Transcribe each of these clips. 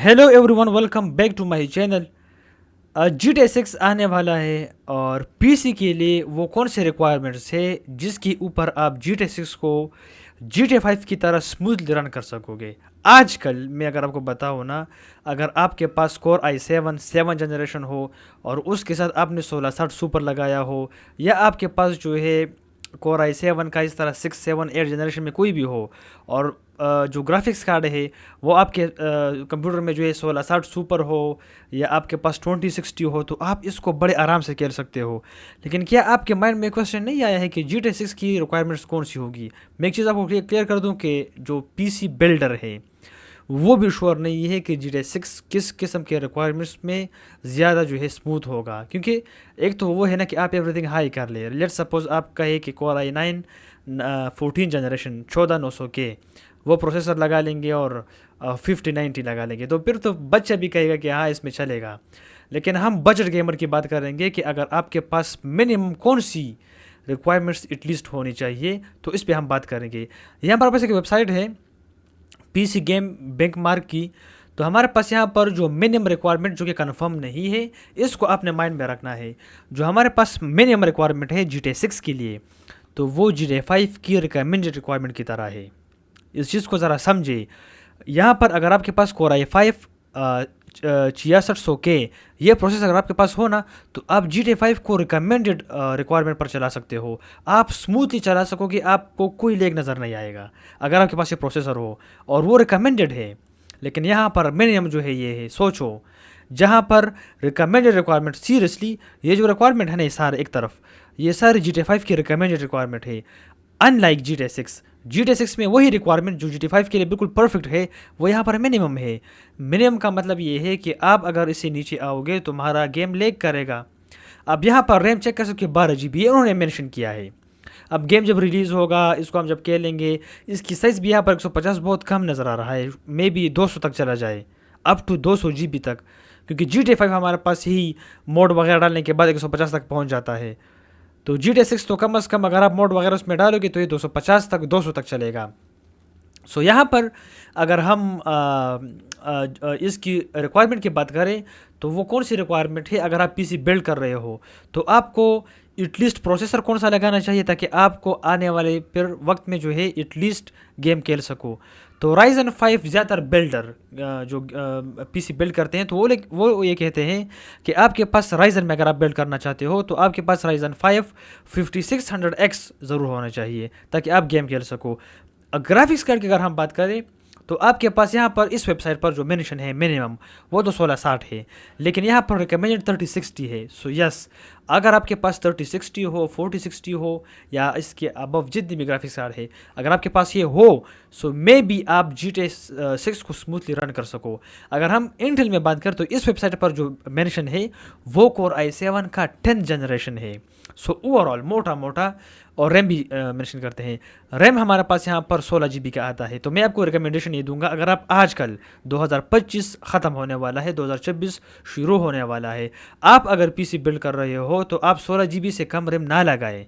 Hello everyone, welcome back to my channel. GTA 6 आने वाला है और पीसी के लिए वो कौन से रिक्वायरमेंट्स है जिसके ऊपर आप GTA 6 को GTA 5 की तरह स्मूथली रन कर सकोगे। आजकल मैं अगर आपको बताऊँ ना, अगर आपके पास Core i7 7 जनरेशन हो और उसके साथ आपने 1660 सुपर लगाया हो, या आपके पास जो है Core i7 का इस तरह 6 7 8 जनरेशन में कोई भी हो, और जो ग्राफिक्स कार्ड है वो आपके कंप्यूटर में जो है 1660 सुपर हो, या आपके पास 2060 हो, तो आप इसको बड़े आराम से खेल सकते हो। लेकिन क्या आपके माइंड में क्वेश्चन नहीं आया है कि GTA 6 की रिक्वायरमेंट्स कौन सी होगी? मैं एक चीज़ आपको क्लियर कर दूं कि जो पीसी बिल्डर है वो भी श्योर नहीं है कि GTA 6 किस किस्म के रिक्वायरमेंट्स में ज़्यादा जो है स्मूथ होगा। क्योंकि एक तो वो है ना कि आप एवरीथिंग हाई कर ले, लेट सपोज आप कहे कि Core i9 14 जनरेशन 14900K वो प्रोसेसर लगा लेंगे और 5090 लगा लेंगे, तो फिर तो बच्चा भी कहेगा कि हाँ इसमें चलेगा। लेकिन हम बजट गेमर की बात करेंगे कि अगर आपके पास मिनिमम कौन सी रिक्वायरमेंट्स एटलीस्ट होनी चाहिए, तो इस पे हम बात करेंगे। यहाँ पर पास एक वेबसाइट है पीसी गेम बेंचमार्क की। तो हमारे पास यहाँ पर जो मिनिमम रिक्वायरमेंट जो कि कंफर्म नहीं है, इसको आपने माइंड में रखना है। जो हमारे पास मिनिमम रिक्वायरमेंट है GTA 6 के लिए, तो वो GTA 5 की रिकमेंडेड रिक्वायरमेंट की तरह है। इस चीज़ को ज़रा समझे। यहाँ पर अगर आपके पास Core i5 6600K ये प्रोसेस अगर आपके पास हो ना, तो आप GTA 5 को रिकमेंडेड रिक्वायरमेंट पर चला सकते हो। आप स्मूथली चला सकोगे, आपको कोई लेग नज़र नहीं आएगा अगर आपके पास ये प्रोसेसर हो और वो रिकमेंडेड है। लेकिन यहाँ पर मिनिमम जो है ये है, सोचो, जहाँ पर रिकमेंडेड रिक्वायरमेंट, सीरियसली ये जो रिक्वायरमेंट है ना, ये सारे एक तरफ, ये सारे GTA 5 की रिकमेंडेड रिक्वायरमेंट है। अनलाइक GTA 6 में वही रिक्वायरमेंट जो GTA 5 के लिए बिल्कुल परफेक्ट है, वो यहाँ पर मिनिमम है। मिनिमम का मतलब ये है कि आप अगर इससे नीचे आओगे तो तुम्हारा गेम लेग करेगा। अब यहाँ पर रैम चेक कर सकते हो, 12 GB ये उन्होंने मेंशन किया है। अब गेम जब रिलीज़ होगा, इसको हम जब खेलेंगे, इसकी साइज़ भी यहाँ पर 150 बहुत कम नज़र आ रहा है, मे बी 200 तक चला जाए, अप टू 200 GB तक। क्योंकि GTA 5 हमारे पास ही मोड वगैरह डालने के बाद 150 तक पहुँच जाता है। तो GTA 6 तो कम से कम अगर आप मोड वगैरह उसमें डालोगे तो ये 250 तक 200 तक चलेगा। सो यहाँ पर अगर हम इसकी रिक्वायरमेंट की बात करें, तो वो कौन सी रिक्वायरमेंट है? अगर आप पीसी बिल्ड कर रहे हो तो आपको एटलीस्ट प्रोसेसर कौन सा लगाना चाहिए ताकि आपको आने वाले फिर वक्त में जो है एटलीस्ट गेम खेल सको। तो Ryzen 5 ज़्यादातर बिल्डर जो पीसी बिल्ड करते हैं, तो वो ये कहते हैं कि आपके पास Ryzen में अगर आप बिल्ड करना चाहते हो तो आपके पास Ryzen 5 5600X ज़रूर होना चाहिए ताकि आप गेम खेल सको। ग्राफिक्स कार्ड की अगर हम बात करें, तो आपके पास यहाँ पर इस वेबसाइट पर जो मेंशन है मिनिमम, वो तो 1660 है, लेकिन यहाँ पर रिकमेंडेड 3060 है। सो यस, अगर आपके पास 3060 हो, 4060 हो, या इसके अबव जितनी भी ग्राफिक्स कार्ड है, अगर आपके पास ये हो, सो मे बी आप GTA 6 को स्मूथली रन कर सको। अगर हम इंटेल में बात करें, तो इस वेबसाइट पर जो मेंशन है वो Core i7 का 10th जनरेशन है। सो ओवरऑल मोटा मोटा, और रैम भी मेंशन करते हैं। रैम हमारे पास यहाँ पर 16 GB का आता है। तो मैं आपको रिकमेंडेशन ये दूंगा, अगर आप आजकल 2025 ख़त्म होने वाला है, 2026 शुरू होने वाला है, आप अगर पीसी बिल्ड कर रहे हो तो आप 16 GB से कम रैम ना लगाए।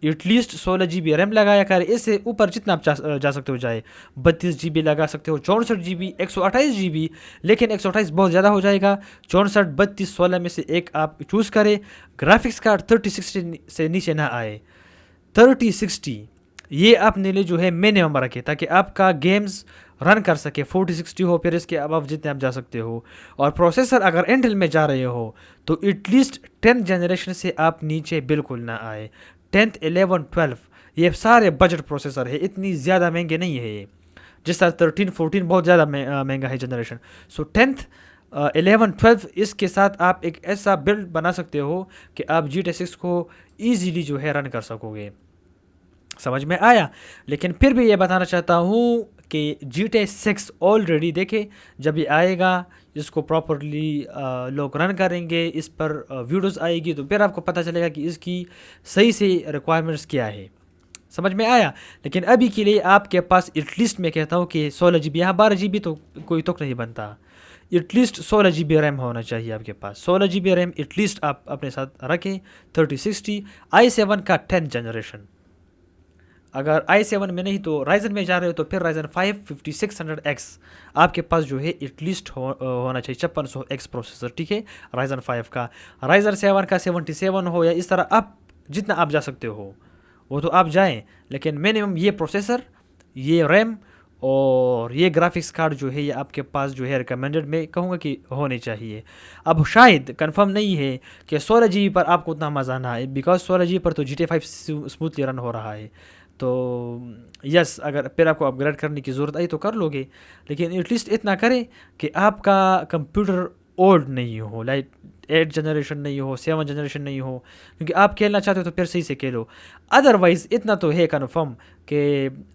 एटलीस्ट 16 GB रैम लगाया करें, इससे ऊपर जितना आप जा सकते हो जाए। 32 GB लगा सकते हो, 64 GB, 128 GB, लेकिन 128 बहुत ज़्यादा हो जाएगा। 64, 32, 16 में से एक आप चूज़ करें। ग्राफिक्स कार्ड 3060 से नीचे ना आए। 3060 ये आपने लिए जो है मिनिमम रखे ताकि आपका गेम्स रन कर सके। 4060 हो, फिर इसके अबव जितने आप जा सकते हो। और प्रोसेसर अगर इंटेल में जा रहे हो तो एटलीस्ट 10th जनरेशन से आप नीचे बिल्कुल ना आए। 10th, 11, 12 ये सारे बजट प्रोसेसर है, इतनी ज़्यादा महंगे नहीं है ये। जिस तरह 13, 14 बहुत ज़्यादा महंगा है जनरेशन। सो 10th, 11, 12 इसके साथ आप एक ऐसा बिल्ड बना सकते हो कि आप GTA 6 को ईजीली जो है रन कर सकोगे। समझ में आया? लेकिन फिर भी ये बताना चाहता हूँ कि GTA 6 ऑलरेडी देखे, जब ये आएगा, इसको प्रॉपरली लोग रन करेंगे, इस पर वीडियोस आएगी, तो फिर आपको पता चलेगा कि इसकी सही से रिक्वायरमेंट्स क्या है। समझ में आया? लेकिन अभी के लिए आपके पास एटलीस्ट, मैं कहता हूँ कि 16 GB, यहाँ 12 GB तो कोई तुक नहीं बनता। एटलीस्ट 16 GB रैम होना चाहिए आपके पास। 16 GB रैम एटलीस्ट आप अपने साथ रखें। 3060 i7 का 10th जनरेशन। अगर i7 में नहीं तो राइजन में जा रहे हो तो फिर राइजन 5 5600X आपके पास जो है एटलीस्ट होना चाहिए 5600X प्रोसेसर, ठीक है। राइजन 5 का, राइजन 7 का 77 हो या इस तरह आप जितना आप जा सकते हो वो तो आप जाएं, लेकिन मिनिमम ये प्रोसेसर, ये रैम और ये ग्राफिक्स कार्ड जो है ये आपके पास जो है रिकमेंडेड मैं कहूँगा कि होने चाहिए। अब शायद कंफर्म नहीं है कि 16 GB पर आपको उतना मज़ा ना आए, बिकॉज 16 GB पर तो GTA 5 स्मूथली रन हो रहा है। तो यस, अगर फिर आपको अपग्रेड करने की ज़रूरत आई तो कर लोगे, लेकिन एटलीस्ट इतना करें कि आपका कंप्यूटर ओल्ड नहीं हो, लाइक 8 जनरेशन नहीं हो, 7 जनरेशन नहीं हो, क्योंकि आप खेलना चाहते हो तो फिर सही से खेलो। अदरवाइज़ इतना तो है कन्फर्म कि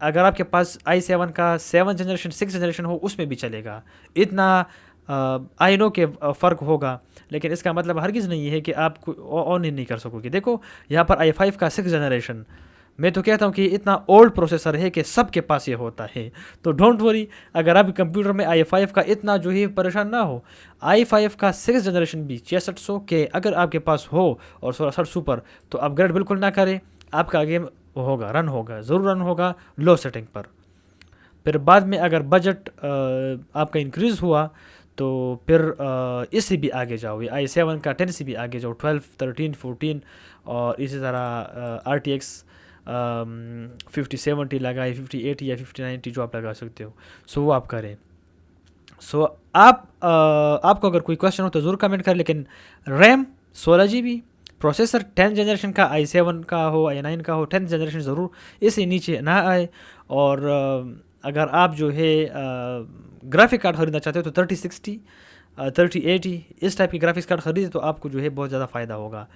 अगर आपके पास i7 का 7 जनरेशन 6 जनरेशन हो उसमें भी चलेगा, इतना आई नो के फ़र्क होगा, लेकिन इसका मतलब हरगिज़ नहीं है कि आप ऑन ही नहीं कर सकोगे। देखो यहाँ पर i5 का 6 जनरेशन, मैं तो कहता हूँ कि इतना ओल्ड प्रोसेसर है कि सबके पास ये होता है। तो डोंट वरी, अगर आप कंप्यूटर में i5 का इतना जो है परेशान ना हो, i5 का 6 जनरेशन भी 6600 के अगर आपके पास हो और 1660 सुपर, तो अपग्रेड बिल्कुल ना करें, आपका गेम होगा रन होगा, ज़रूर रन होगा लो सेटिंग पर। फिर बाद में अगर बजट आपका इंक्रीज़ हुआ तो फिर इससे भी आगे जाओ, i7 का 10 से भी आगे जाओ, 12 13 14 और इसी तरह RTX 5070 लगाए, 5080 या 5090 जो आप लगा सकते हो, सो वो आप करें। सो आपको अगर कोई क्वेश्चन हो तो ज़रूर कमेंट करें, लेकिन रैम 16 GB, प्रोसेसर 10 जनरेशन का i7 का हो i9 का हो 10 जनरेशन ज़रूर, इससे नीचे ना आए। और अगर आप जो है ग्राफिक कार्ड ख़रीदना चाहते हो तो 3060 3080 इस टाइप की ग्राफिक्स कार्ड ख़रीदे तो आपको जो है बहुत ज़्यादा फ़ायदा होगा।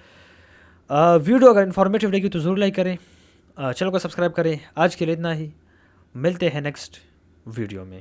वीडियो अगर इन्फॉर्मेटिव लगी तो ज़रूर लाइक करें, चैनल को सब्सक्राइब करें। आज के लिए इतना ही, मिलते हैं नेक्स्ट वीडियो में।